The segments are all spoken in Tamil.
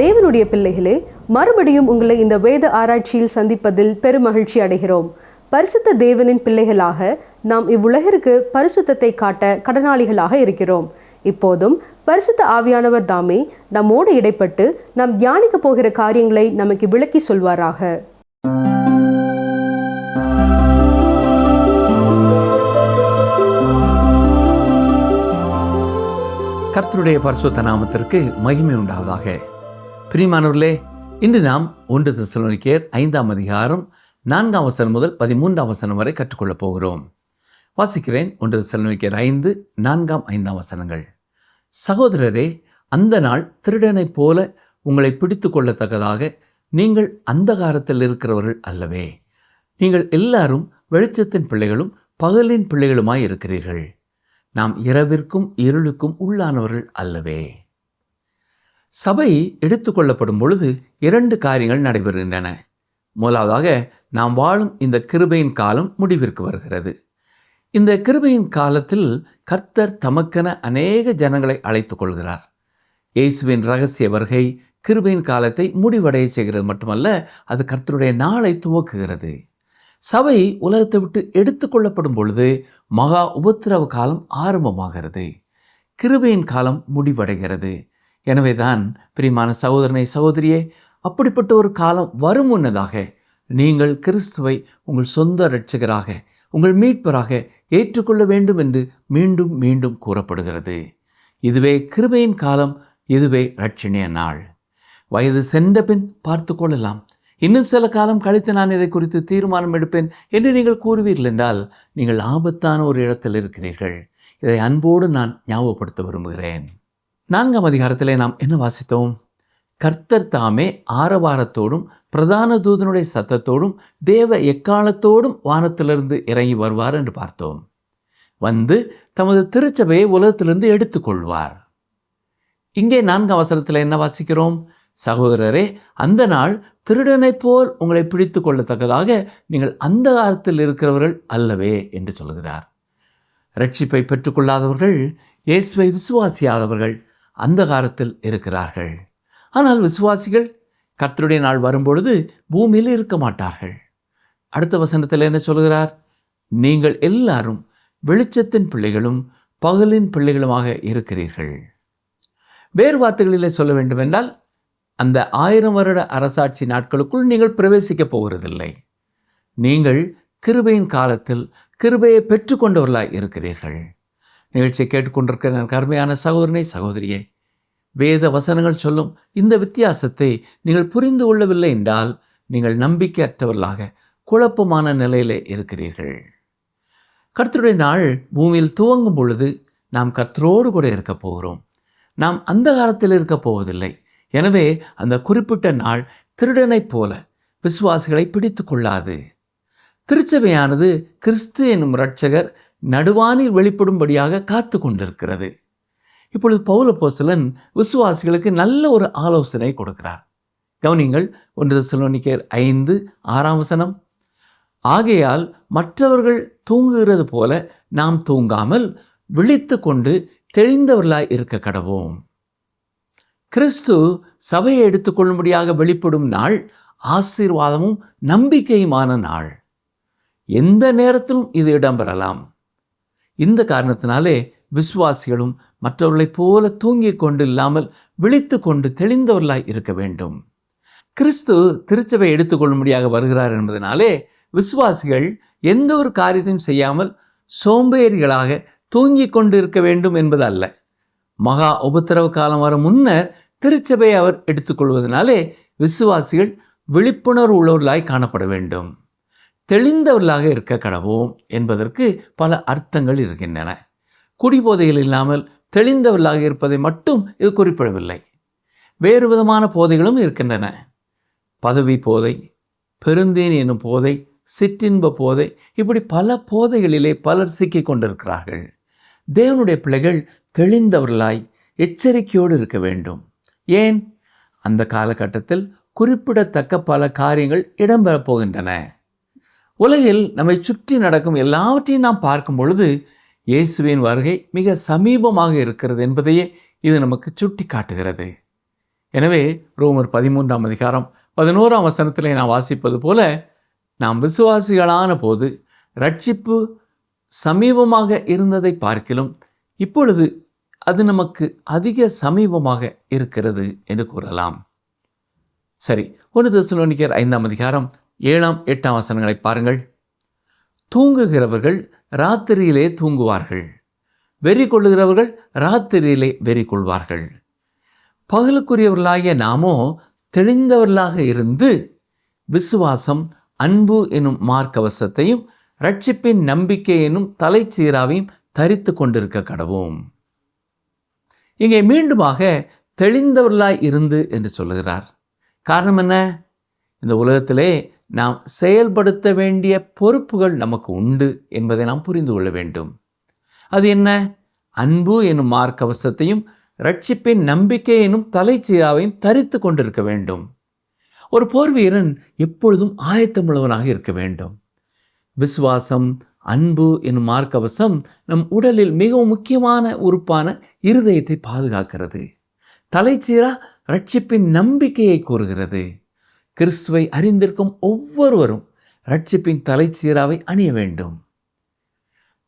தேவனுடைய பிள்ளைகளே, மறுபடியும் உங்களை இந்த வேத ஆராய்ச்சியில் சந்திப்பதில் பெருமகிழ்ச்சி அடைகிறோம். பரிசுத்த தேவனின் பிள்ளைகளாக நாம் இவ்வுலகிற்கு பரிசுத்தத்தை காட்ட கடனாளிகளாக இருக்கிறோம். இப்போதும் பரிசுத்த ஆவியானவர் தாமே நம்மோடு இடைப்பட்டு நாம் தியானிக்க போகிற காரியங்களை நமக்கு விளக்கி சொல்வாராக. கர்த்தருடைய பரிசுத்த நாமத்திற்கு மகிமை உண்டாவதாக. பிரியமானவர்களே, இன்று நாம் 1 தெசலோனிக்கேயர் 5ஆம் அதிகாரம் 4ஆம் வசனம் முதல் 13ஆம் வசனம் வரை கற்றுக்கொள்ளப் போகிறோம். வாசிக்கிறேன். 1 தெசலோனிக்கேயர் 5, 4, 5 வசனங்கள். சகோதரரே, அந்த நாள் திருடனைப் போல உங்களை பிடித்து கொள்ளத்தக்கதாக நீங்கள் அந்தகாரத்தில் இருக்கிறவர்கள் அல்லவே. நீங்கள் எல்லாரும் வெளிச்சத்தின் பிள்ளைகளும் பகலின் பிள்ளைகளுமாய் இருக்கிறீர்கள். நாம் இரவிற்கும் இருளுக்கும் உள்ளானவர்கள் அல்லவே. சபை எடுத்துக்கொள்ளப்படும் பொழுது 2 காரியங்கள் நடைபெறுகின்றன. முதலாவதாக, நாம் வாழும் இந்த கிருபையின் காலம் முடிவிற்கு வருகிறது. இந்த கிருபையின் காலத்தில் கர்த்தர் தமக்கென அநேக ஜனங்களை அழைத்துக் கொள்கிறார். இயேசுவின் இரகசிய வருகை கிருபையின் காலத்தை முடிவடைய செய்கிறது மட்டுமல்ல, அது கர்த்தருடைய நாளை துவக்குகிறது. சபை உலகத்தை விட்டு எடுத்துக்கொள்ளப்படும் பொழுது மகா உபத்திரவ காலம் ஆரம்பமாகிறது. கிருபையின் காலம் முடிவடைகிறது. எனவேதான் பிரியமான சகோதரனை சகோதரியே, அப்படிப்பட்ட ஒரு காலம் வரும் முன்னதாக நீங்கள் கிறிஸ்துவை உங்கள் சொந்த இரட்சகராக, உங்கள் மீட்பராக ஏற்றுக்கொள்ள வேண்டும் என்று மீண்டும் மீண்டும் கூறப்படுகிறது. இதுவே கிருபையின் காலம், இதுவே இரட்சணிய நாள். வயது சென்ற பின் பார்த்து கொள்ளலாம், இன்னும் சில காலம் கழித்து நான் இதை குறித்து தீர்மானம் எடுப்பேன் என்று நீங்கள் கூறுவீர்கள் என்றால் நீங்கள் ஆபத்தான ஒரு இடத்தில் இருக்கிறீர்கள். இதை அன்போடு நான் ஞாபகப்படுத்த விரும்புகிறேன். 4ஆம் அதிகாரத்திலே நாம் என்ன வாசித்தோம்? கர்த்தர் தாமே ஆரவாரத்தோடும் பிரதான தூதனுடைய சத்தத்தோடும் தேவ எக்காலத்தோடும் வானத்திலிருந்து இறங்கி வருவார் என்று பார்த்தோம். வந்து தமது திருச்சபையை உலகத்திலிருந்து எடுத்துக்கொள்வார். இங்கே 4ஆம் வசனத்தில் என்ன வாசிக்கிறோம்? சகோதரரே, அந்த நாள் திருடனைப் போல் உங்களை பிடித்து கொள்ளத்தக்கதாக நீங்கள் அந்தகாரத்தில் இருக்கிறவர்கள் அல்லவே என்று சொல்கிறார். இரட்சிப்பை பெற்றுக்கொள்ளாதவர்கள், இயேசுவை விசுவாசியாதவர்கள் அந்தகாரத்தில் இருக்கிறார்கள். ஆனால் விசுவாசிகள் கர்த்தருடைய நாள் வரும்பொழுது பூமியில் இருக்க மாட்டார்கள். அடுத்த வசனத்தில் என்ன சொல்கிறார்? நீங்கள் எல்லாரும் வெளிச்சத்தின் பிள்ளைகளும் பகலின் பிள்ளைகளுமாக இருக்கிறீர்கள். வேறு வார்த்தைகளிலே சொல்ல வேண்டுமென்றால், அந்த 1000 வருட அரசாட்சி நாட்களுக்குள் நீங்கள் பிரவேசிக்கப் போகிறதில்லை. நீங்கள் கிருபையின் காலத்தில் கிருபையை பெற்றுக்கொண்டவர்களாய் இருக்கிறீர்கள். நிகழ்ச்சியை கேட்டுக்கொண்டிருக்கிற கருமையான சகோதரனை சகோதரியே, வேத வசனங்கள் சொல்லும் இந்த வித்தியாசத்தை நீங்கள் புரிந்து கொள்ளவில்லை என்றால் நீங்கள் நம்பிக்கையற்றவர்களாக குழப்பமான நிலையிலே இருக்கிறீர்கள். கர்த்தருடைய நாள் பூமியில் துவங்கும் பொழுது நாம் கர்த்தரோடு கூட இருக்க போகிறோம். நாம் அந்தகாரத்தில் இருக்க போவதில்லை. எனவே அந்த குறிப்பிட்ட நாள் திருடனைப் போல விசுவாசிகளை பிடித்து கொள்ளாது. திருச்சபையானது கிறிஸ்து என்னும் இரட்சகர் நடுவானில் வெளிப்படும்படியாக காத்து கொண்டிருக்கிறது. இப்பொழுது பவுல் அப்போஸ்தலன் விசுவாசிகளுக்கு நல்ல ஒரு ஆலோசனை கொடுக்கிறார். கவனிங்கள். 1 தெசலோனிக்கேயர் 5, 6ஆம் வசனம். ஆகையால் மற்றவர்கள் தூங்குகிறது போல நாம் தூங்காமல் விழித்து கொண்டு தெளிந்தவர்களாய் இருக்க கடவோம். கிறிஸ்து சபையை எடுத்துக்கொள்ளும்படியாக வெளிப்படும் நாள் ஆசீர்வாதமும் நம்பிக்கையுமான நாள். எந்த நேரத்திலும் இது இடம்பெறலாம். இந்த காரணத்தினாலே விசுவாசிகளும் மற்றவர்களைப் போல தூங்கிக் கொண்டு இல்லாமல் விழித்து கொண்டு தெளிந்தவர்களாய் இருக்க வேண்டும். கிறிஸ்து திருச்சபை எடுத்துக்கொள்ளும்படியாக வருகிறார் என்பதனாலே விசுவாசிகள் எந்த ஒரு காரியத்தையும் செய்யாமல் சோம்பேறிகளாக தூங்கிக் கொண்டு இருக்க வேண்டும் என்பது அல்ல. மகா உபத்திரவ காலம் வர முன்னர் திருச்சபையை அவர் எடுத்துக்கொள்வதனாலே விசுவாசிகள் விழிப்புணர்வு உள்ளவர்களாய் காணப்பட வேண்டும். தெளிந்தவர்களாக இருக்க கடவோம் என்பதற்கு பல அர்த்தங்கள் இருக்கின்றன. குடிபோதையில் இல்லாமல் தெளிந்தவர்களாக இருப்பதை மட்டும் இது குறிப்பிடவில்லை. வேறு விதமான போதைகளும் இருக்கின்றன. பதவி போதை, பெருந்தேன் என்னும் போதை, சிற்றின்ப போதை, இப்படி பல போதைகளிலே பலர் சிக்கிக் கொண்டிருக்கிறார்கள். தேவனுடைய பிள்ளைகள் தெளிந்தவர்களாய் எச்சரிக்கையோடு இருக்க வேண்டும். ஏன்? அந்த காலகட்டத்தில் குறிப்பிடத்தக்க பல காரியங்கள் இடம்பெறப் போகின்றன. உலகில் நம்மை சுற்றி நடக்கும் எல்லாவற்றையும் நாம் பார்க்கும் பொழுது இயேசுவின் வருகை மிக சமீபமாக இருக்கிறது என்பதையே இது நமக்கு சுட்டி காட்டுகிறது. எனவே ரோமர் 13ஆம் அதிகாரம் 11ஆம் வசனத்திலே நான் வாசிப்பது போல, நாம் விசுவாசிகளான போது ரட்சிப்பு சமீபமாக இருந்ததை பார்க்கிலும் இப்பொழுது அது நமக்கு அதிக சமீபமாக இருக்கிறது என்று கூறலாம். சரி, 1 தெசலோனிக்கேயர் 5ஆம் அதிகாரம் 7ஆம் 8ஆம் வசனங்களை பாருங்கள். தூங்குகிறவர்கள் ராத்திரியிலே தூங்குவார்கள், வெறி கொள்ளுகிறவர்கள் ராத்திரியிலே வெறி கொள்வார்கள். பகலுக்குரியவர்களாகிய நாமோ தெளிந்தவர்களாக இருந்து விசுவாசம், அன்பு எனும் மார்க்கவசத்தையும் ரட்சிப்பின் நம்பிக்கை எனும் தலைச்சீராவையும் தரித்து கொண்டிருக்க கடவோம். இங்கே மீண்டுமாக தெளிந்தவர்களாய் இருந்து என்று சொல்லுகிறார். காரணம் என்ன? இந்த உலகத்திலே நாம் செயல்படுத்த வேண்டிய பொறுப்புகள் நமக்கு உண்டு என்பதை நாம் புரிந்து கொள்ள வேண்டும். அது என்ன? அன்பு எனும் மார்க்கவசத்தையும் ரட்சிப்பின் நம்பிக்கை எனும் தலைச்சீராவையும் தரித்து கொண்டிருக்க வேண்டும். ஒரு போர் வீரன் எப்பொழுதும் ஆயத்தமுள்ளவனாக இருக்க வேண்டும். விசுவாசம், அன்பு எனும் மார்க்கவசம் நம் உடலில் மிகவும் முக்கியமான உறுப்பான இருதயத்தை பாதுகாக்கிறது. தலைச்சீரா ரட்சிப்பின் நம்பிக்கையை கூறுகிறது. கிறிஸ்துவை அறிந்திருக்கும் ஒவ்வொருவரும் ரட்சிப்பின் தலைச்சீராவை அணிய வேண்டும்.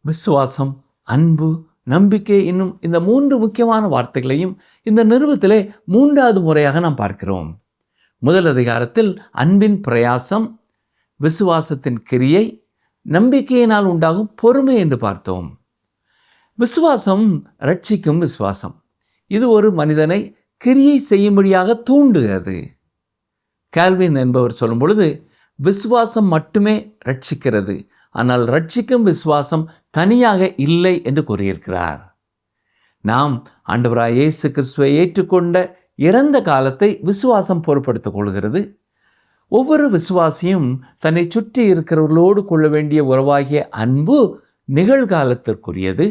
விசுவாசம், அன்பு, நம்பிக்கை என்னும் இந்த 3 முக்கியமான வார்த்தைகளையும் இந்த நிருபத்திலே 3வது முறையாக நாம் பார்க்கிறோம். முதல் அதிகாரத்தில் அன்பின் பிரயாசம், விசுவாசத்தின் கிரியை, நம்பிக்கையினால் உண்டாகும் பொறுமை என்று பார்த்தோம். விசுவாசம் ரட்சிக்கும் விசுவாசம். இது ஒரு மனிதனை கிரியை செய்யும்படியாக தூண்டுகிறது. கால்வின் என்பவர் சொல்லும் பொழுது, விசுவாசம் மட்டுமே ரட்சிக்கிறது, ஆனால் ரட்சிக்கும் விசுவாசம் தனியாக இல்லை என்று கூறியிருக்கிறார். நாம் ஆண்டவராய் இயேசு கிறிஸ்துவை ஏற்றுக்கொண்ட இறந்த காலத்தை விசுவாசம் பொறுப்படுத்திக் கொள்கிறது. ஒவ்வொரு விசுவாசியும் தன்னை சுற்றி இருக்கிறவர்களோடு கொள்ள வேண்டிய உறவாகிய அன்பு நிகழ்காலத்திற்குரியது.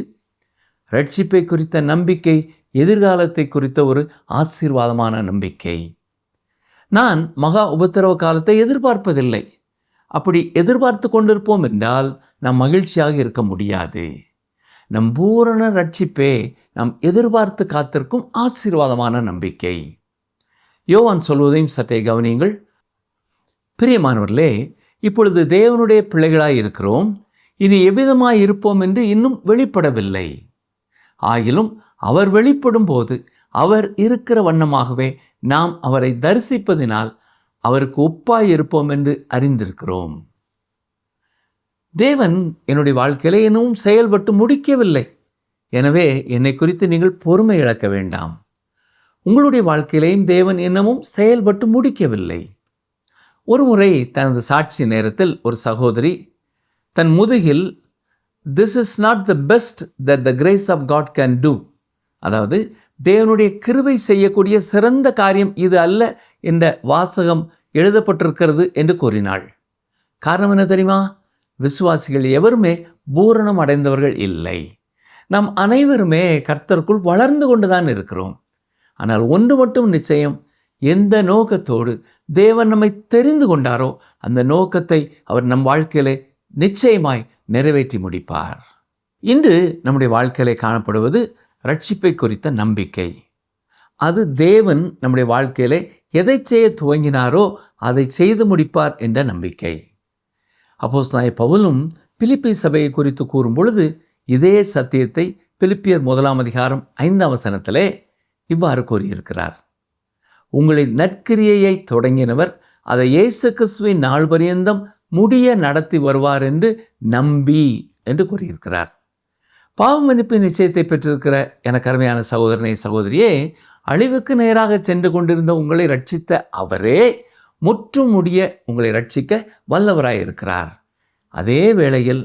ரட்சிப்பை குறித்த நம்பிக்கை எதிர்காலத்தை குறித்த ஒரு ஆசீர்வாதமான நம்பிக்கை. நான் மகா உபத்திரவ காலத்தை எதிர்பார்ப்பதில்லை. அப்படி எதிர்பார்த்து கொண்டிருப்போம் என்றால் நாம் மகிழ்ச்சியாக இருக்க முடியாது. நம் பூரண ரட்சிப்பே நாம் எதிர்பார்த்து காத்திருக்கும் ஆசீர்வாதமான நம்பிக்கை. யோவான் சொல்வதையும் சற்றே கவனியுங்கள். பிரியமானவர்களே, இப்பொழுது தேவனுடைய பிள்ளைகளாய் இருக்கிறோம், இனி எவ்விதமாய் இருப்போம் என்று இன்னும் வெளிப்படவில்லை. ஆகிலும் அவர் வெளிப்படும் போது அவர் இருக்கிற வண்ணமாகவே நாம் அவரை தரிசிப்பதினால் அவருக்கு ஒப்பாய் இருப்போம் என்று அறிந்திருக்கிறோம். தேவன் என்னுடைய வாழ்க்கையிலே இன்னும் செயல்பட்டு முடிக்கவில்லை. எனவே என்னை குறித்து நீங்கள் பொறுமை இழக்க வேண்டாம். உங்களுடைய வாழ்க்கையிலேயும் தேவன் இன்னமும் செயல்பட்டு முடிக்கவில்லை. ஒரு முறை தனது சாட்சி நேரத்தில் ஒரு சகோதரி தன் முதுகில் "This is not the best that the grace of God can do", அதாவது தேவனுடைய கிருபை செய்யக்கூடிய சிறந்த காரியம் இது அல்ல என்ற வாசகம் எழுதப்பட்டிருக்கிறது என்று கூறினாள். காரணம் என்ன தெரியுமா? விசுவாசிகள் எவருமே பூரணம் அடைந்தவர்கள் இல்லை. நாம் அனைவருமே கர்த்தருக்குள் வளர்ந்து கொண்டுதான் இருக்கிறோம். ஆனால் ஒன்று மட்டும் நிச்சயம், எந்த நோக்கத்தோடு தேவன் நம்மை தெரிந்து கொண்டாரோ அந்த நோக்கத்தை அவர் நம் வாழ்க்கையிலே நிச்சயமாய் நிறைவேற்றி முடிப்பார். இன்று நம்முடைய வாழ்க்கையிலே காணப்படுவது ரட்சிப்பை குறித்த நம்பிக்கை. அது தேவன் நம்முடைய வாழ்க்கையிலே எதை செய்ய துவங்கினாரோ அதை செய்து முடிப்பார் என்ற நம்பிக்கை. அப்போஸ்தலனாகிய பவுலும் பிலிப்பி சபையை குறித்து கூறும் பொழுது இதே சத்தியத்தை பிலிப்பியர் 1ஆம் அதிகாரம் 5ஆம் வசனத்திலே இவ்வாறு கூறியிருக்கிறார்: உங்களின் நற்கிரியையை தொடங்கினவர் அதை இயேசு கிறிஸ்துவின் நாள் பரியந்தம் முடிய நடத்தி வருவார் என்று நம்பி என்று கூறியிருக்கிறார். பாவ மன்னிப்பு நிச்சயத்தை பெற்றிருக்கிற எனக்கு அருமையான சகோதரனே, சகோதரியே, அழிவுக்கு நேராக சென்று கொண்டிருந்த உங்களை ரட்சித்த அவரே முற்றும் முடிய உங்களை ரட்சிக்க வல்லவராயிருக்கிறார். அதே வேளையில்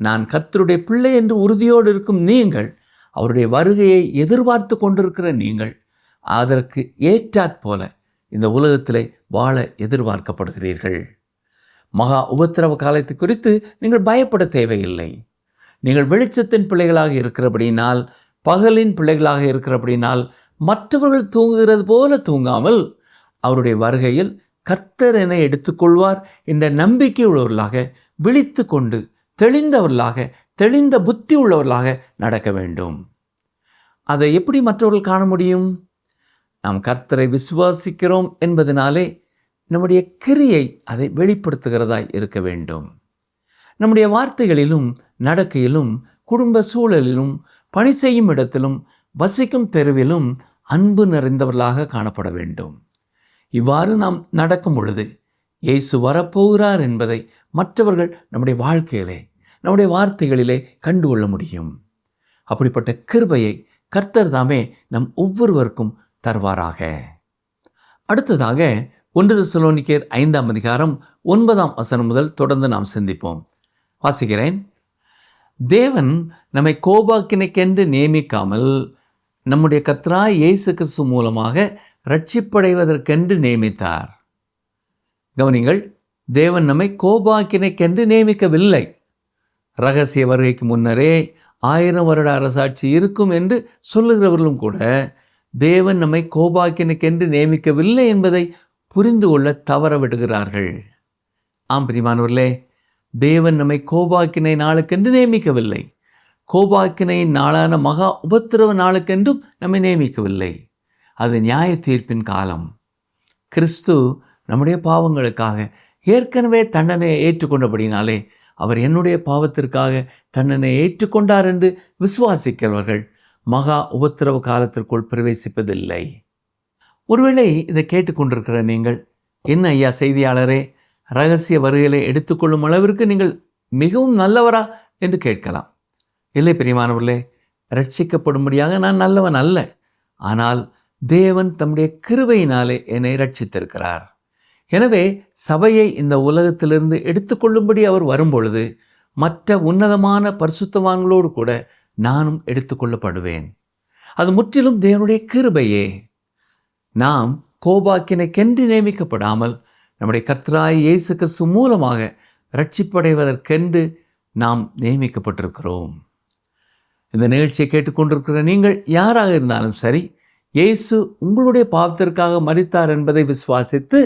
நான் கர்த்தருடைய பிள்ளை என்று உறுதியோடு இருக்கும் நீங்கள், அவருடைய வருகையை எதிர்பார்த்து கொண்டிருக்கிற நீங்கள், அதற்கு ஏற்றாற்போல இந்த உலகத்திலே வாழ எதிர்பார்க்கப்படுகிறீர்கள். மகா உபத்திரவ காலத்தை குறித்து நீங்கள் பயப்பட தேவையில்லை. நீங்கள் வெளிச்சத்தின் பிள்ளைகளாக இருக்கிறபடினால், பகலின் பிள்ளைகளாக இருக்கிறபடினால், மற்றவர்கள் தூங்குகிறது போல தூங்காமல் அவருடைய வருகையில் கர்த்தர் என எடுத்துக்கொள்வார் என்ற நம்பிக்கை உள்ளவர்களாக விழித்து கொண்டு தெளிந்தவர்களாக, தெளிந்த புத்தி உள்ளவர்களாக நடக்க வேண்டும். அதை எப்படி மற்றவர்கள் காண முடியும்? நாம் கர்த்தரை விசுவாசிக்கிறோம் என்பதனாலே நம்முடைய கிரியை அதை வெளிப்படுத்துகிறதாய் இருக்க வேண்டும். நம்முடைய வார்த்தைகளிலும் நடக்கையிலும் குடும்ப சூழலிலும் பணி செய்யும் இடத்திலும் வசிக்கும் தெருவிலும் அன்பு நிறைந்தவர்களாக காணப்பட வேண்டும். இவ்வாறு நாம் நடக்கும் பொழுது இயேசு வரப்போகிறார் என்பதை மற்றவர்கள் நம்முடைய வாழ்க்கையிலே நம்முடைய வார்த்தைகளிலே கண்டுகொள்ள முடியும். அப்படிப்பட்ட கிருபையை கர்த்தர் தாமே நம் ஒவ்வொருவருக்கும் தருவாராக. அடுத்ததாக 1 தெசலோனிக்கேயர் 5ஆம் அதிகாரம் 9ஆம் வசனம் முதல் தொடர்ந்து நாம் சிந்திப்போம். வாசிக்கிறேன். தேவன் நம்மை கோபாக்கினைக்கென்று நியமிக்காமல் நம்முடைய கர்த்தராய் இயேசு கிறிஸ்து மூலமாக ரட்சிப்படைவதற்கென்று நியமித்தார். கவனிங்கள், தேவன் நம்மை கோபாக்கினைக்கென்று நியமிக்கவில்லை. இரகசிய வருகைக்கு முன்னரே 1000 வருட அரசாட்சி இருக்கும் என்று சொல்லுகிறவர்களும் கூட தேவன் நம்மை கோபாக்கினைக்கென்று நியமிக்கவில்லை என்பதை புரிந்து கொள்ள தவற விடுகிறார்கள். ஆம் பிரியமானவர்களே, தேவன் நம்மை கோபாக்கினை நாளுக்கென்று நியமிக்கவில்லை. கோபாக்கினையின் நாளான மகா உபத்திரவ நாளுக்கென்றும் நம்மை நியமிக்கவில்லை. அது நியாய தீர்ப்பின் காலம். கிறிஸ்து நம்முடைய பாவங்களுக்காக ஏற்கனவே தண்டனையை ஏற்றுக்கொண்டபடினாலே அவர் என்னுடைய பாவத்திற்காக தண்டனை ஏற்றுக்கொண்டார் என்று விசுவாசிக்கிறவர்கள் மகா உபத்திரவ காலத்திற்குள் பிரவேசிப்பதில்லை. ஒருவேளை இதை கேட்டுக்கொண்டிருக்கிற நீங்கள், என்ன ஐயா செய்தியாளரே, இரகசிய வருகையை எடுத்துக்கொள்ளும் அளவிற்கு நீங்கள் மிகவும் நல்லவரா என்று கேட்கலாம். இல்லை பிரியமானவர்களே, ரட்சிக்கப்படும்படியாக நான் நல்லவன் அல்ல. ஆனால் தேவன் தம்முடைய கிருபையினாலே என்னை ரட்சித்திருக்கிறார். எனவே சபையை இந்த உலகத்திலிருந்து எடுத்துக்கொள்ளும்படி அவர் வரும்பொழுது மற்ற உன்னதமான பரிசுத்தவான்களோடு கூட நானும் எடுத்துக்கொள்ளப்படுவேன். அது முற்றிலும் தேவனுடைய கிருபையே. நாம் கோபாக்கினைக்கென்று நியமிக்கப்படாமல் நம்முடைய கர்த்தராய் இயேசு கிறிஸ்து மூலமாக ரட்சிப்படைவதற்கென்று நாம் நியமிக்கப்பட்டிருக்கிறோம். இந்த நிகழ்ச்சியை கேட்டுக்கொண்டிருக்கிற நீங்கள் யாராக இருந்தாலும் சரி, இயேசு உங்களுடைய பாவத்திற்காக மரித்தார் என்பதை விசுவாசித்து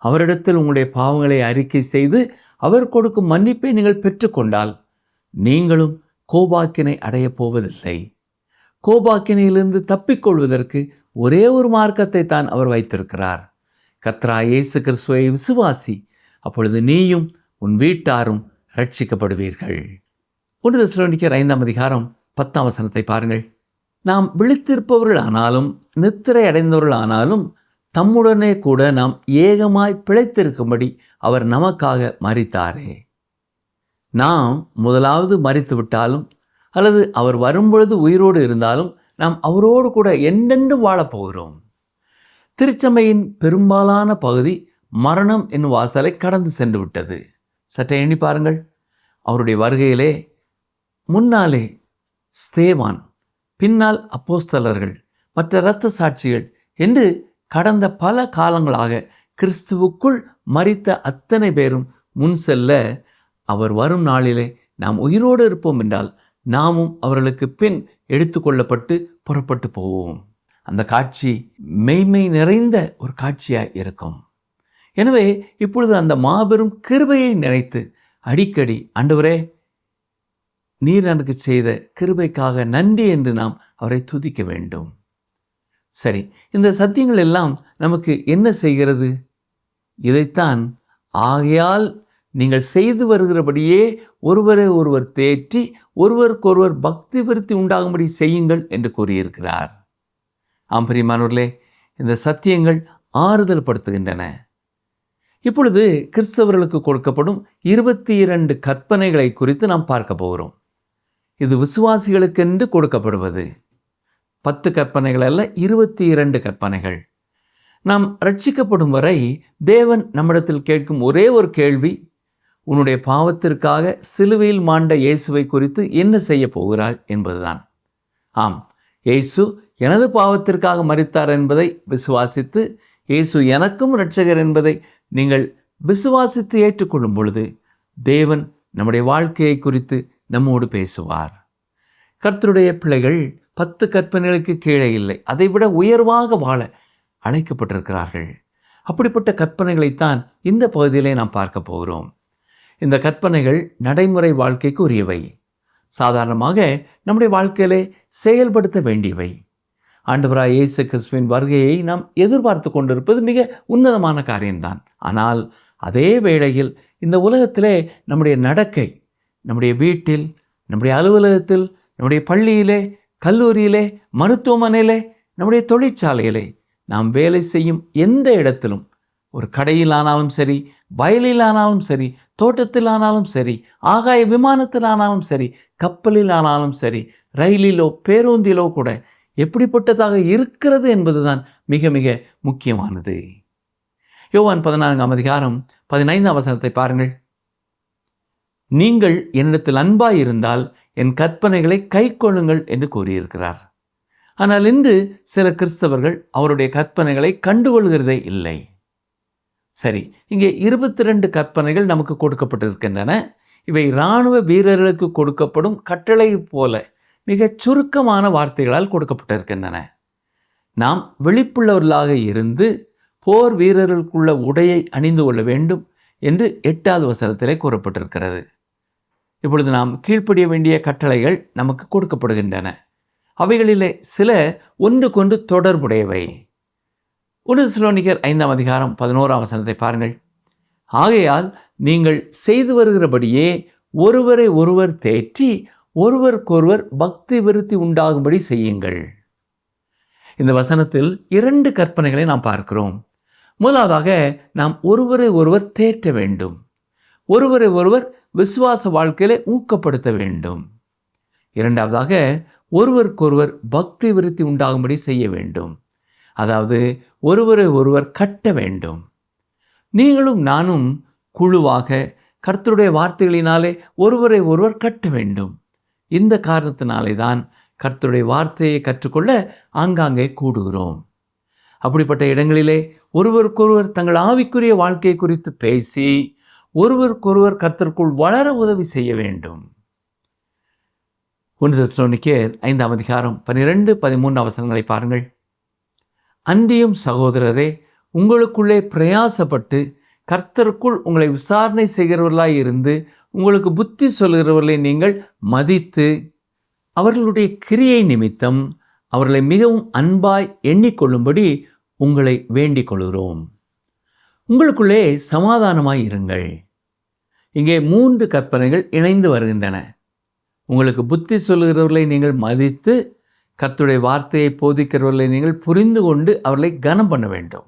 அவரிடத்தில் உங்களுடைய பாவங்களை அறிக்கை செய்து அவர் கொடுக்கும் மன்னிப்பை நீங்கள் பெற்றுக்கொண்டால் நீங்களும் கோபாக்கினை அடையப் போவதில்லை. கோபாக்கினையிலிருந்து தப்பிக்கொள்வதற்கு ஒரே ஒரு மார்க்கத்தை தான் அவர் வைத்திருக்கிறார். கர்த்தராகிய இயேசு கிறிஸ்துவை விசுவாசி, அப்பொழுது நீயும் உன் வீட்டாரும் ரட்சிக்கப்படுவீர்கள். 1 தெசலோனிக்கேயர் 5ஆம் அதிகாரம் 10ஆம் வசனத்தை பாருங்கள். நாம் விழித்திருப்பவர்களானாலும் நித்திரை அடைந்தவர்களானாலும் தம்முடனே கூட நாம் ஏகமாய் பிழைத்திருக்கும்படி அவர் நமக்காக மரித்தாரே. நாம் முதலாவது மரித்து விட்டாலும் அல்லது அவர் வரும்பொழுது உயிரோடு இருந்தாலும் நாம் அவரோடு கூட என்றென்றும் வாழப்போகிறோம். திருச்சபையின் பெரும்பாலான பகுதி மரணம் என்னும் வாசலை கடந்து சென்று விட்டது. சற்றே எண்ணி பாருங்கள். அவருடைய வருகையிலே முன்னாலே ஸ்தேவான், பின்னால் அப்போஸ்தலர்கள், மற்ற இரத்த சாட்சிகள் என்று கடந்த பல காலங்களாக கிறிஸ்துவுக்குள் மரித்த அத்தனை பேரும் முன் செல்ல, அவர் வரும் நாளிலே நாம் உயிரோடு இருப்போம் என்றால் நாமும் அவர்களுக்கு பின் எடுத்துக்கொள்ளப்பட்டு புறப்பட்டு போவோம். அந்த காட்சி மெய்மை நிறைந்த ஒரு காட்சியாய் இருக்கும். எனவே இப்பொழுது அந்த மாபெரும் கிருபையை நினைத்து அடிக்கடி, ஆண்டவரே நீர் எனக்கு செய்த கிருபைக்காக நன்றி என்று நாம் அவரை துதிக்க வேண்டும். சரி, இந்த சத்தியங்கள் எல்லாம் நமக்கு என்ன செய்கிறது? இதைத்தான், ஆகையால் நீங்கள் செய்து வருகிறபடியே ஒருவரை ஒருவர் தேற்றி ஒருவருக்கொருவர் பக்தி விருத்தி உண்டாகும்படி செய்யுங்கள் என்று கூறியிருக்கிறார். ஆம் பிரியமானவர்களே, இந்த சத்தியங்கள் ஆறுதல் படுத்துகின்றன. இப்பொழுது கிறிஸ்தவர்களுக்கு கொடுக்கப்படும் 22 கற்பனைகளை குறித்து நாம் பார்க்க போகிறோம். இது விசுவாசிகளுக்கென்று கொடுக்கப்படுவது 10 கற்பனைகள் அல்ல, 22 கற்பனைகள். நாம் ரட்சிக்கப்படும் வரை தேவன் நம்மிடத்தில் கேட்கும் ஒரே ஒரு கேள்வி, உன்னுடைய பாவத்திற்காக சிலுவையில் மாண்ட இயேசுவை குறித்து என்ன செய்ய போகிறாய் என்பதுதான். ஆம், இயேசு எனது பாவத்திற்காக மரித்தார் என்பதை விசுவாசித்து, இயேசு எனக்கும் இரட்சகர் என்பதை நீங்கள் விசுவாசித்து ஏற்றுக்கொள்ளும் பொழுது தேவன் நம்முடைய வாழ்க்கையை குறித்து நம்மோடு பேசுவார். கர்த்தருடைய பிள்ளைகள் 10 கற்பனைகளுக்கு கீழே இல்லை, அதைவிட உயர்வாக வாழ அழைக்கப்பட்டிருக்கிறார்கள். அப்படிப்பட்ட கற்பனைகளைத்தான் இந்த பகுதியிலே நாம் பார்க்க போகிறோம். இந்த கற்பனைகள் நடைமுறை வாழ்க்கைக்கு உரியவை. சாதாரணமாக நம்முடைய வாழ்க்கையிலே செயல்படுத்த வேண்டியவை. ஆண்டவராய் இயேசு கிறிஸ்துவின் வருகையை நாம் எதிர்பார்த்து கொண்டிருப்பது மிக உன்னதமான காரியம்தான். ஆனால் அதே வேளையில் இந்த உலகத்திலே நம்முடைய நடக்கை, நம்முடைய வீட்டில், நம்முடைய அலுவலகத்தில், நம்முடைய பள்ளியிலே, கல்லூரியிலே, மருத்துவமனையிலே, நம்முடைய தொழிற்சாலையிலே, நாம் வேலை செய்யும் எந்த இடத்திலும், ஒரு கடையில் ஆனாலும் சரி, வயலில் ஆனாலும் சரி, தோட்டத்தில் ஆனாலும் சரி, ஆகாய விமானத்தில் ஆனாலும் சரி, கப்பலில் ஆனாலும் சரி, ரயிலிலோ பேருந்திலோ கூட எப்படிப்பட்டதாக இருக்கிறது என்பதுதான் மிக மிக முக்கியமானது. யோவான் 14:15 பாருங்கள். நீங்கள் என்னிடத்தில் அன்பாயிருந்தால் என் கற்பனைகளை கைக்கொள்ளுங்கள் என்று கூறியிருக்கிறார். ஆனால் இன்று சில கிறிஸ்தவர்கள் அவருடைய கற்பனைகளை கண்டுகொள்கிறதே இல்லை. சரி, இங்கே 22 கற்பனைகள் நமக்கு கொடுக்கப்பட்டிருக்கின்றன. இவை இராணுவ வீரர்களுக்கு கொடுக்கப்படும் கட்டளை போல மிகச் சுருக்கமான வார்த்தைகளால் கொடுக்கப்பட்டிருக்கின்றன. நாம் விழிப்புள்ளவர்களாக இருந்து போர் வீரர்களுக்குள்ள உடையை அணிந்து கொள்ள வேண்டும் என்று 8வது வசனத்திலே கூறப்பட்டிருக்கிறது. இப்பொழுது நாம் கீழ்ப்படிய வேண்டிய கட்டளைகள் நமக்கு கொடுக்கப்படுகின்றன. அவைகளிலே சில ஒன்றுக்கொன்று தொடர்புடையவை. 1 தெசலோனிக்கர் 5:11 பாருங்கள். ஆகையால் நீங்கள் செய்து வருகிறபடியே ஒருவரை ஒருவர் தேற்றி ஒருவருக்கொருவர் பக்தி விருத்தி உண்டாகும்படி செய்யுங்கள். இந்த வசனத்தில் 2 கற்பனைகளை நாம் பார்க்கிறோம். முதலாவதாக நாம் ஒருவரை ஒருவர் தேற்ற வேண்டும். ஒருவரை ஒருவர் விசுவாச வாழ்க்கையிலே ஊக்கப்படுத்த வேண்டும். இரண்டாவதாக ஒருவருக்கொருவர் பக்தி விருத்தி உண்டாகும்படி செய்ய வேண்டும். அதாவது ஒருவரை ஒருவர் கட்ட வேண்டும். நீங்களும் நானும் குழுவாக கர்த்தருடைய வார்த்தைகளினாலே ஒருவரை ஒருவர் கட்ட வேண்டும். இந்த காரணத்தினாலே தான் கர்த்தருடைய வார்த்தையை கற்றுக்கொள்ள ஆங்காங்கே கூடுகிறோம். அப்படிப்பட்ட இடங்களிலே ஒருவருக்கொருவர் தங்கள் ஆவிக்குரிய வாழ்க்கை குறித்து பேசி ஒருவருக்கொருவர் கர்த்தருக்குள் வளர உதவி செய்ய வேண்டும். 1 தெசலோனிக்கேர் 5:12-13 பாருங்கள். அன்றியும் சகோதரரே, உங்களுக்குள்ளே பிரயாசப்பட்டு கர்த்தருக்குள் உங்களை விசாரணை செய்கிறவர்களாய் இருந்து உங்களுக்கு புத்தி சொல்கிறவர்களை நீங்கள் மதித்து அவர்களுடைய கிரியை நிமித்தம் அவர்களை மிகவும் அன்பாய் எண்ணிக்கொள்ளும்படி உங்களை வேண்டிக் கொள்கிறோம். உங்களுக்குள்ளே சமாதானமாய் இருங்கள். இங்கே 3 கற்பனைகள் இணைந்து வருகின்றன. உங்களுக்கு புத்தி சொல்லுகிறவர்களை நீங்கள் மதித்து கர்த்தருடைய வார்த்தையை போதிக்கிறவர்களை நீங்கள் புரிந்து கொண்டு அவர்களை கனம் பண்ண வேண்டும்.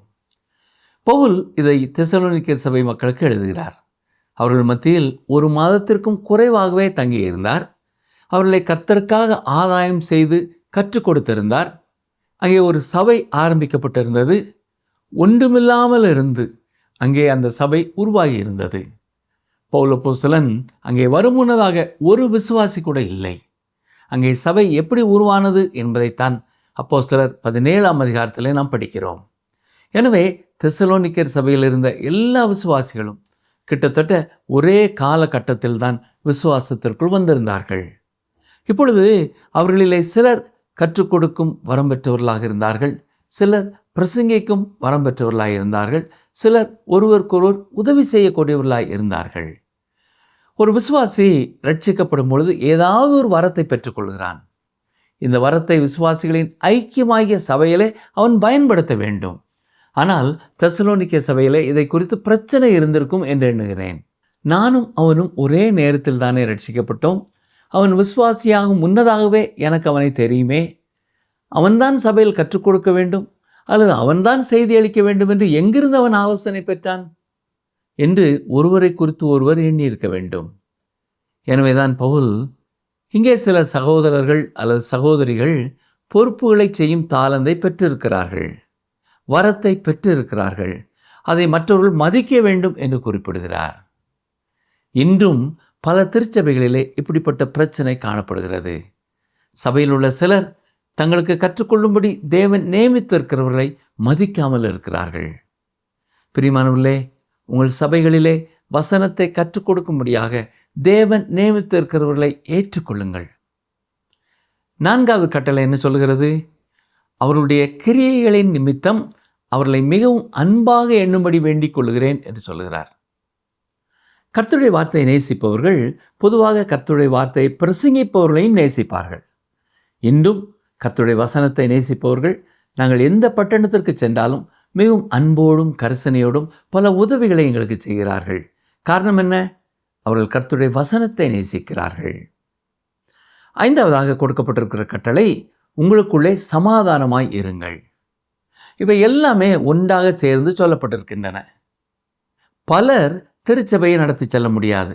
பவுல் இதை தெசலோனிக்கேர் சபை மக்களுக்கு எழுதுகிறார். அவர்கள் மத்தியில் 1 மாதத்திற்கும் குறைவாகவே தங்கியிருந்தார். அவர்களை கர்த்தருக்காக ஆதாயம் செய்து கற்றுக் கொடுத்திருந்தார். அங்கே ஒரு சபை ஆரம்பிக்கப்பட்டிருந்தது. ஒன்றுமில்லாமல் இருந்து அங்கே அந்த சபை உருவாகி இருந்தது. பவுல் அப்போஸ்தலன் அங்கே வரும் முன்னதாக ஒரு விசுவாசி கூட இல்லை. அங்கே சபை எப்படி உருவானது என்பதைத்தான் அப்போஸ்தலர் 17ஆம் அதிகாரத்திலே நாம் படிக்கிறோம். எனவே தெசலோனிக்கேர் சபையில் இருந்த எல்லா விசுவாசிகளும் கிட்டத்தட்ட ஒரே காலகட்டத்தில் தான் விசுவாசத்திற்குள் வந்திருந்தார்கள். இப்பொழுது அவர்களிலே சிலர் கற்றுக் கொடுக்கும் வரம் பெற்றவர்களாக இருந்தார்கள், சிலர் பிரசங்கிக்கும் வரம் பெற்றவர்களாக இருந்தார்கள், சிலர் ஒருவருக்கொருவர் உதவி செய்யக்கூடியவர்களாக இருந்தார்கள். ஒரு விசுவாசி ரட்சிக்கப்படும் பொழுது ஏதாவது ஒரு வரத்தை பெற்றுக்கொள்கிறான். இந்த வரத்தை விசுவாசிகளின் ஐக்கியமாகிய சபையிலே அவன் பயன்படுத்த வேண்டும். ஆனால் தெசலோனிக்கே சபையிலே இதை குறித்து பிரச்சனை இருந்திருக்கும் என்று எண்ணுகிறேன். நானும் அவனும் ஒரே நேரத்தில் தானே ரட்சிக்கப்பட்டோம். அவன் விசுவாசியாகும் முன்னதாகவே எனக்கு அவனை தெரியுமே. அவன்தான் சபையில் கற்றுக் கொடுக்க வேண்டும் அல்லது அவன்தான் செய்தி அளிக்க வேண்டும் என்று எங்கிருந்து அவன் ஆலோசனை பெற்றான் என்று ஒருவரை குறித்து ஒருவர் எண்ணியிருக்க வேண்டும். எனவேதான் பவுல் இங்கே சில சகோதரர்கள் அல்லது சகோதரிகள் பொறுப்புகளை செய்யும் தாளந்தை பெற்றிருக்கிறார்கள், வரத்தை பெற்றிருக்கிறார்கள், அதை மற்றவர்கள் மதிக்க வேண்டும் என்று குறிப்பிடுகிறார். இன்றும் பல திருச்சபைகளிலே இப்படிப்பட்ட பிரச்சனை காணப்படுகிறது. சபையில் உள்ள சிலர் தங்களுக்கு கற்றுக்கொள்ளும்படி தேவன் நியமித்திருக்கிறவர்களை மதிக்காமல் இருக்கிறார்கள். பிரியமானவர்களே, உங்கள் சபைகளிலே வசனத்தை கற்றுக் கொடுக்கும்படியாக தேவன் நியமித்திருக்கிறவர்களை ஏற்றுக்கொள்ளுங்கள். 4வது கட்டளை என்ன சொல்கிறது? அவருடைய கிரியைகளின் நிமித்தம் அவர்களை மிகவும் அன்பாக எண்ணும்படி வேண்டிக் கொள்கிறேன் என்று சொல்கிறார். கர்த்தருடைய வார்த்தையை நேசிப்பவர்கள் பொதுவாக கர்த்தருடைய வார்த்தையை பிரசங்கிப்பவர்களையும் நேசிப்பார்கள். இன்றும் கர்த்தருடைய வசனத்தை நேசிப்பவர்கள் நாங்கள் எந்த பட்டணத்திற்கு சென்றாலும் மிகவும் அன்போடும் கரிசனையோடும் பல உதவிகளை எங்களுக்கு செய்கிறார்கள். காரணம் என்ன? அவர்கள் கர்த்தருடைய வசனத்தை நேசிக்கிறார்கள். 5வதாக கொடுக்கப்பட்டிருக்கிற கட்டளை, உங்களுக்குள்ளே சமாதானமாய் இருங்கள். இவை எல்லாமே ஒன்றாக சேர்ந்து சொல்லப்பட்டிருக்கின்றன. பலர் திருச்சபையை நடத்தி செல்ல முடியாது.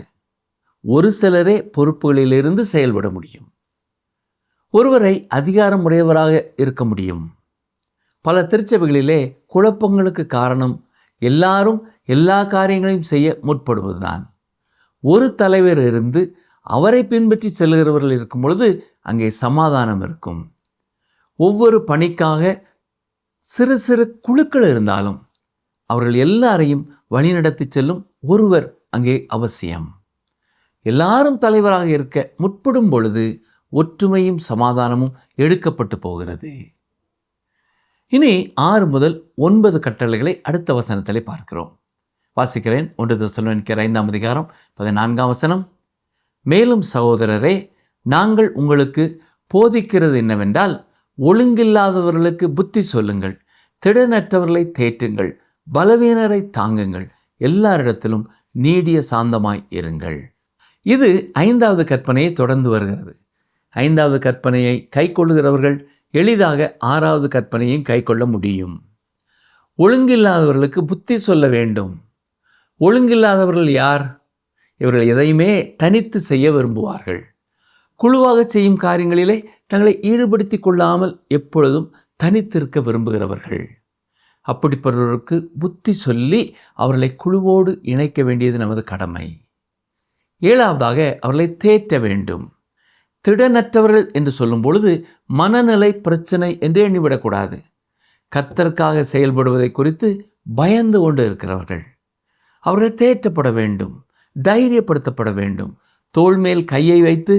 ஒரு சிலரே பொறுப்புகளிலிருந்து செயல்பட முடியும். ஒருவரை அதிகாரம் உடையவராக இருக்க முடியும். பல திருச்சபைகளிலே குழப்பங்களுக்கு காரணம் எல்லாரும் எல்லா காரியங்களையும் செய்ய முற்படுவதுதான். ஒரு தலைவர் இருந்து அவரை பின்பற்றி செல்கிறவர்கள் இருக்கும் பொழுது அங்கே சமாதானம் இருக்கும். ஒவ்வொரு பணிக்காக சிறு சிறு குழுக்கள் இருந்தாலும் அவர்கள் எல்லாரையும் வழிநடத்தி செல்லும் ஒருவர் அங்கே அவசியம். எல்லாரும் தலைவராக இருக்க முற்படும் பொழுது ஒற்றுமையும் சமாதானமும் எடுக்கப்பட்டு போகிறது. இனி 6 முதல் 9 கட்டளைகளை அடுத்த வசனத்திலே பார்க்கிறோம். வாசிக்கிறேன். 1 தெசலோனிக்கேயர் 5ஆம் அதிகாரம் 14ஆம் வசனம். மேலும் சகோதரரே, நாங்கள் உங்களுக்கு போதிக்கிறது என்னவென்றால், ஒழுங்கில்லாதவர்களுக்கு புத்தி சொல்லுங்கள், திடனற்றவர்களை தேற்றுங்கள், பலவீனரை தாங்குங்கள், எல்லாரிடத்திலும் நீடிய சாந்தமாய் இருங்கள். இது 5வது கற்பனையை தொடர்ந்து வருகிறது. 5வது கற்பனையை கை கொள்ளுகிறவர்கள் எளிதாக 6வது கற்பனையும் கை கொள்ள முடியும். ஒழுங்கில்லாதவர்களுக்கு புத்தி சொல்ல வேண்டும். ஒழுங்கில்லாதவர்கள் யார்? இவர்கள் எதையுமே தனித்து செய்ய விரும்புவார்கள். குழுவாக செய்யும் காரியங்களிலே தங்களை ஈடுபடுத்தி கொள்ளாமல் எப்பொழுதும் தனித்திருக்க விரும்புகிறவர்கள். அப்படிப்பட்டவர்களுக்கு புத்தி சொல்லி அவர்களை குழுவோடு இணைக்க வேண்டியது நமது கடமை. 7வதாக அவர்களை தேற்ற வேண்டும். திடனற்றவர்கள் என்று சொல்லும் பொழுது மனநிலை பிரச்சனை என்று எண்ணிவிடக்கூடாது. கர்த்தருக்காக செயல்படுவதை குறித்து பயந்து கொண்டு இருக்கிறவர்கள். அவர்கள் தேற்றப்பட வேண்டும், தைரியப்படுத்தப்பட வேண்டும். தோள் மேல் கையை வைத்து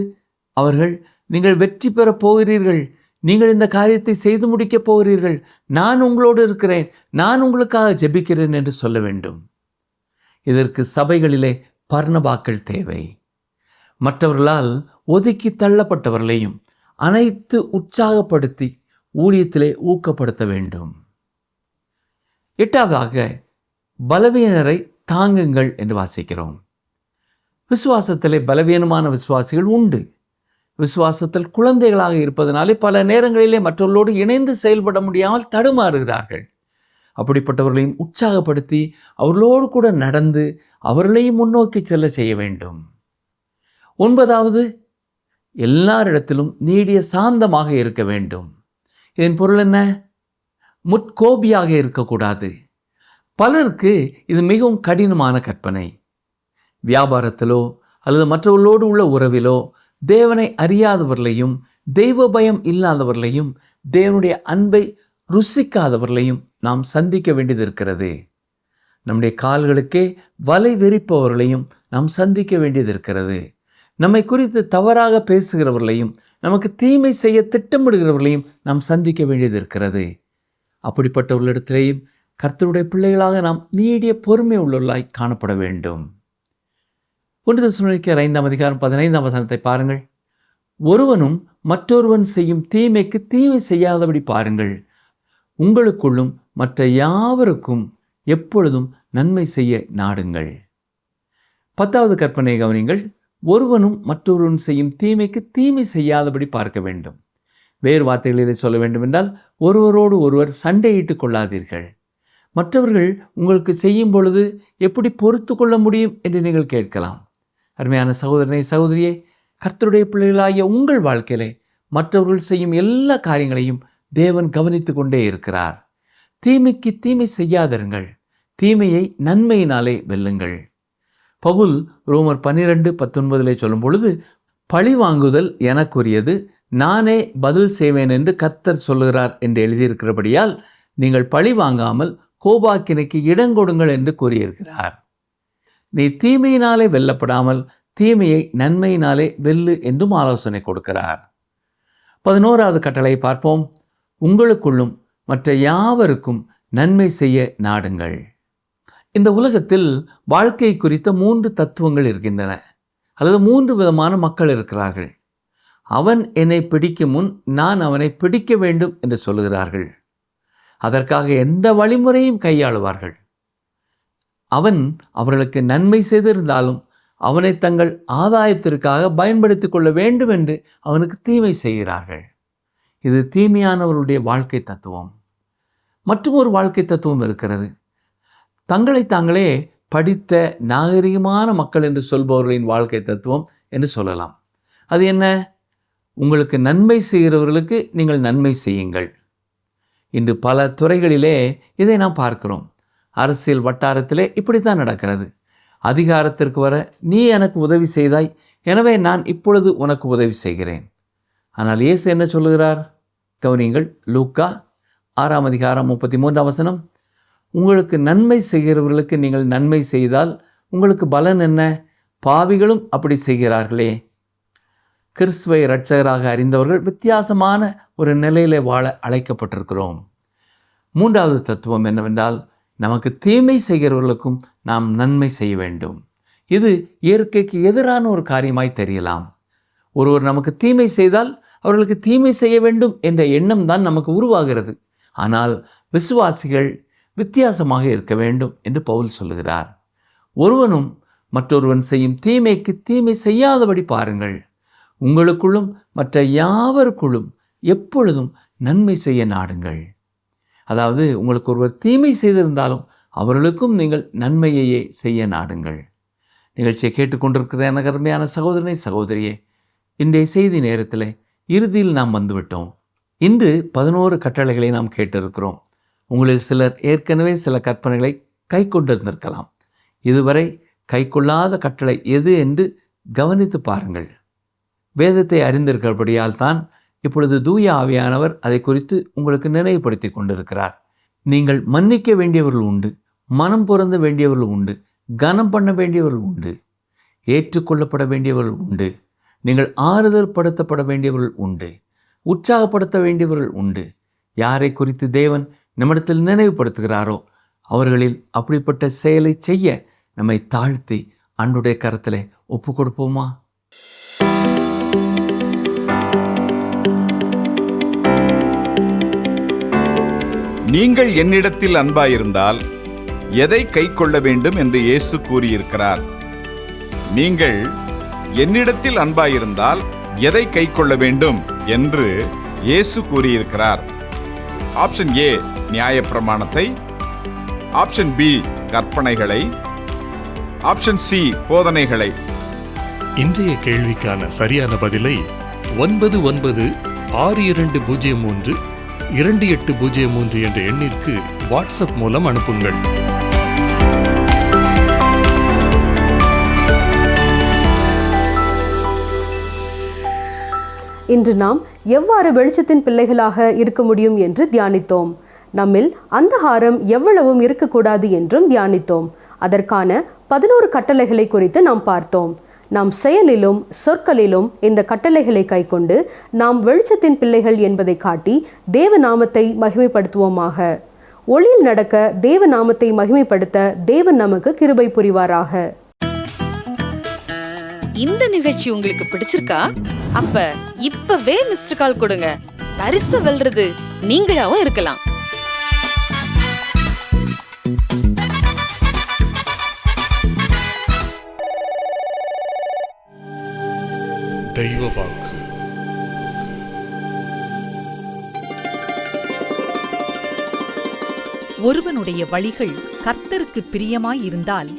அவர்கள், நீங்கள் வெற்றி பெறப் போகிறீர்கள், நீங்கள் இந்த காரியத்தை செய்து முடிக்கப் போகிறீர்கள், நான் உங்களோடு இருக்கிறேன், நான் உங்களுக்காக ஜெபிக்கிறேன் என்று சொல்ல வேண்டும். இதற்கு சபைகளிலே பர்னபாக்கள் தேவை. மற்றவர்களால் ஒதுக்கி தள்ளப்பட்டவர்களையும் அனைத்து உற்சாகப்படுத்தி ஊழியத்திலே ஊக்கப்படுத்த வேண்டும். 8வதாக பலவீனரை தாங்குங்கள் என்று வாசிக்கிறோம். விசுவாசத்திலே பலவீனமான விசுவாசிகள் உண்டு. விசுவாசத்தில் குழந்தைகளாக இருப்பதனாலே பல நேரங்களிலே மற்றவர்களோடு இணைந்து செயல்பட முடியாமல் தடுமாறுகிறார்கள். அப்படிப்பட்டவர்களையும் உற்சாகப்படுத்தி அவர்களோடு கூட நடந்து அவர்களையும் முன்னோக்கி செல்ல செய்ய வேண்டும். 9வது, எல்லாரிடத்திலும் நீடிய சாந்தமாக இருக்க வேண்டும். இதன் பொருள் என்ன? முற்கோபியாக இருக்கக்கூடாது. பலருக்கு இது மிகவும் கடினமான கற்பனை. வியாபாரத்திலோ அல்லது மற்றவர்களோடு உள்ள உறவிலோ தேவனை அறியாதவர்களையும் தெய்வ பயம் இல்லாதவர்களையும் தேவனுடைய அன்பை ருசிக்காதவர்களையும் நாம் சந்திக்க வேண்டியது இருக்கிறது. நம்முடைய கால்களுக்கே வலை விரிப்பவர்களையும் நாம் சந்திக்க வேண்டியது இருக்கிறது. நம்மை குறித்து தவறாக பேசுகிறவர்களையும் நமக்கு தீமை செய்ய திட்டமிடுகிறவர்களையும் நாம் சந்திக்க வேண்டியது இருக்கிறது. அப்படிப்பட்டவர்களிடத்திலேயும் கர்த்தருடைய பிள்ளைகளாக நாம் நீடிய பொறுமை உள்ளவர்களாய் காணப்பட வேண்டும். 1 தெசலோனிக்கேயர் 5ஆம் அதிகாரம் 15ஆம் வசனத்தை பாருங்கள். ஒருவனும் மற்றொருவன் செய்யும் தீமைக்கு தீமை செய்யாதபடி பாருங்கள். உங்களுக்குள்ளும் மற்ற யாவருக்கும் எப்பொழுதும் நன்மை செய்ய நாடுங்கள். 10வது கற்பனை கவனிங்கள். ஒருவனும் மற்றொருவன் செய்யும் தீமைக்கு தீமை செய்யாதபடி பார்க்க வேண்டும். வேறு வார்த்தைகளிலே சொல்ல வேண்டுமென்றால், ஒருவரோடு ஒருவர் சண்டையிட்டு கொள்ளாதீர்கள். மற்றவர்கள் உங்களுக்கு செய்யும் பொழுது எப்படி பொறுத்து கொள்ள முடியும் என்று நீங்கள் கேட்கலாம். அருமையான சகோதரனை சகோதரியே, கர்த்தருடைய பிள்ளைகளாகிய உங்கள் வாழ்க்கையிலே மற்றவர்கள் செய்யும் எல்லா காரியங்களையும் தேவன் கவனித்து கொண்டே இருக்கிறார். தீமைக்கு தீமை செய்யாதிருங்கள், தீமையை நன்மையினாலே வெல்லுங்கள். பவுல் ரோமர் 12:19 சொல்லும் பொழுது, பழி வாங்குதல் எனக்குரியது, நானே பதில் செய்வேன் என்று கர்த்தர் சொல்லுகிறார் என்று எழுதியிருக்கிறபடியால் நீங்கள் பழி வாங்காமல் கோபாக்கினைக்கு இடங்கொடுங்கள் என்று கூறியிருக்கிறார். நீ தீமையினாலே வெல்லப்படாமல் தீமையை நன்மையினாலே வெல்லு என்றும் ஆலோசனை கொடுக்கிறார். 11வது கட்டளை பார்ப்போம். உங்களுக்குள்ளும் மற்ற யாவருக்கும் நன்மை செய்ய நாடுங்கள். இந்த உலகத்தில் வாழ்க்கை குறித்த 3 தத்துவங்கள் இருக்கின்றன, அல்லது 3 விதமான மக்கள் இருக்கிறார்கள். அவன் என்னை பிடிக்கும் முன் நான் அவனை பிடிக்க வேண்டும் என்று சொல்லுகிறார்கள். அதற்காக எந்த வழிமுறையும் கையாளுவார்கள். அவன் அவர்களுக்கு நன்மை செய்திருந்தாலும் அவனை தங்கள் ஆதாயத்திற்காக பயன்படுத்தி கொள்ள வேண்டும் என்று அவனுக்கு தீமை செய்கிறார்கள். இது தீமையானவர்களுடைய வாழ்க்கை தத்துவம். மற்றும் ஒரு வாழ்க்கை தத்துவம் இருக்கிறது. தங்களை தாங்களே படித்த நாகரிகமான மக்கள் என்று சொல்பவர்களின் வாழ்க்கை தத்துவம் என்று சொல்லலாம். அது என்ன? உங்களுக்கு நன்மை செய்கிறவர்களுக்கு நீங்கள் நன்மை செய்யுங்கள். இன்று பல துறைகளிலே இதை நாம் பார்க்கிறோம். அரசியல் வட்டாரத்திலே இப்படித்தான் நடக்கிறது. அதிகாரத்திற்கு வர நீ எனக்கு உதவி செய்தாய், எனவே நான் இப்பொழுது உனக்கு உதவி செய்கிறேன். ஆனால் இயேசு என்ன சொல்லுகிறார்? கவனியுங்கள். லூக்கா 6ஆம் அதிகாரம் 33ஆம் வசனம். உங்களுக்கு நன்மை செய்கிறவர்களுக்கு நீங்கள் நன்மை செய்தால் உங்களுக்கு பலன் என்ன? பாவிகளும் அப்படி செய்கிறார்களே. கிறிஸ்துவை இரட்சகராக அறிந்தவர்கள் வித்தியாசமான ஒரு நிலையிலே வாழ அழைக்கப்பட்டிருக்கிறோம். மூன்றாவது தத்துவம் என்னவென்றால், நமக்கு தீமை செய்கிறவர்களுக்கும் நாம் நன்மை செய்ய வேண்டும். இது இயற்கைக்கு எதிரான ஒரு காரியமாய் தெரியலாம். ஒருவர் நமக்கு தீமை செய்தால் அவர்களுக்கு தீமை செய்ய வேண்டும் என்ற எண்ணம் தான் நமக்கு உருவாகிறது. ஆனால் விசுவாசிகள் வித்தியாசமாக இருக்க வேண்டும் என்று பவுல் சொல்லுகிறார். ஒருவனும் மற்றொருவன் செய்யும் தீமைக்கு தீமை செய்யாதபடி பாருங்கள். உங்களுக்குள்ளும் மற்ற யாவருக்குள்ளும் எப்பொழுதும் நன்மை செய்ய நாடுங்கள். அதாவது, உங்களுக்கு ஒருவர் தீமை செய்திருந்தாலும் அவர்களுக்கும் நீங்கள் நன்மையையே செய்ய நாடுங்கள். நிகழ்ச்சியை கேட்டுக்கொண்டிருக்கிற எனக்கு அருமையான சகோதரனை, சகோதரியே, இன்றைய செய்தி நேரத்தில் இறுதியில் நாம் வந்துவிட்டோம். இன்று 11 கட்டளைகளை நாம் கேட்டிருக்கிறோம். உங்களில் சிலர் ஏற்கனவே சில கற்பனைகளை கை கொண்டிருந்திருக்கலாம். இதுவரை கை கொள்ளாத கட்டளை எது என்று கவனித்து பாருங்கள். வேதத்தை அறிந்திருக்கிறபடியால் தான் இப்பொழுது தூய ஆவியானவர் அதை குறித்து உங்களுக்கு நினைவுபடுத்தி கொண்டிருக்கிறார். நீங்கள் மன்னிக்க வேண்டியவர்கள் உண்டு, மனம் பொருந்த வேண்டியவர்கள் உண்டு, கனம் பண்ண வேண்டியவர்கள் உண்டு, ஏற்றுக்கொள்ளப்பட வேண்டியவர்கள் உண்டு, நீங்கள் ஆறுதல் படுத்தப்பட வேண்டியவர்கள் உண்டு, உற்சாகப்படுத்த வேண்டியவர்கள் உண்டு. யாரை குறித்து தேவன் நம்மிடத்தில் நினைவுபடுத்துகிறாரோ அவர்களில் அப்படிப்பட்ட செயலை செய்ய நம்மை தாழ்த்தி அன்றுடைய கரத்தில் ஒப்பு கொடுப்போமா? நீங்கள் என்னிடத்தில் அன்பாயிருந்தால் எதை கை கொள்ள வேண்டும் என்று இயேசு கூறியிருக்கிறார். நீங்கள் என்னிடத்தில் அன்பாயிருந்தால் எதை கை கொள்ள வேண்டும் என்று இயேசு கூறியிருக்கிறார். ஆப்ஷன் ஏ நியாயப்பிரமாணத்தை, ஆப்ஷன் பி கற்பனைகளை, ஆப்ஷன் சி போதனைகளை. இன்றைய கேள்விக்கான சரியான பதிலை 9962032803 என்ற எண்ணிற்கு வாட்ஸ்அப் மூலம் அனுப்புங்கள். இன்று நாம் எவ்வாறு வெளிச்சத்தின் பிள்ளைகளாக இருக்க முடியும் என்று தியானித்தோம். நம்மில் அந்தகாரம் எவ்வளவும் இருக்கக்கூடாது என்றும் தியானித்தோம். அதற்கான 11 கட்டளைகளை குறித்து நாம் பார்த்தோம். நாம் செயலிலும் சொற்களிலும் இந்த கட்டளைகளை கைக்கொண்டு நாம் வெளிச்சத்தின் பிள்ளைகள் என்பதை காட்டி தேவ நாமத்தை மகிமைப்படுத்துவோமாக. ஒளியில் நடக்க தேவ நாமத்தை மகிமைப்படுத்த தேவன் நமக்கு கிருபை புரிவாராக. இந்த நிகழ்ச்சி உங்களுக்கு பிடிச்சிருக்கா? அப்ப இப்பவே மிஸ்டர் கால் கொடுங்க. பரிசு வெல்றது நீங்களாவும் இருக்கலாம். தெய்வ வாக்கு. ஒருவனுடைய வழிகள் கர்த்தருக்கு பிரியமாயிருந்தால்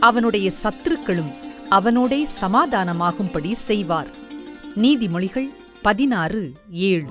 அவனுடைய சத்துருக்களும் அவனோடே சமாதானமாகும்படி செய்வார். நீதிமொழிகள் 16:7.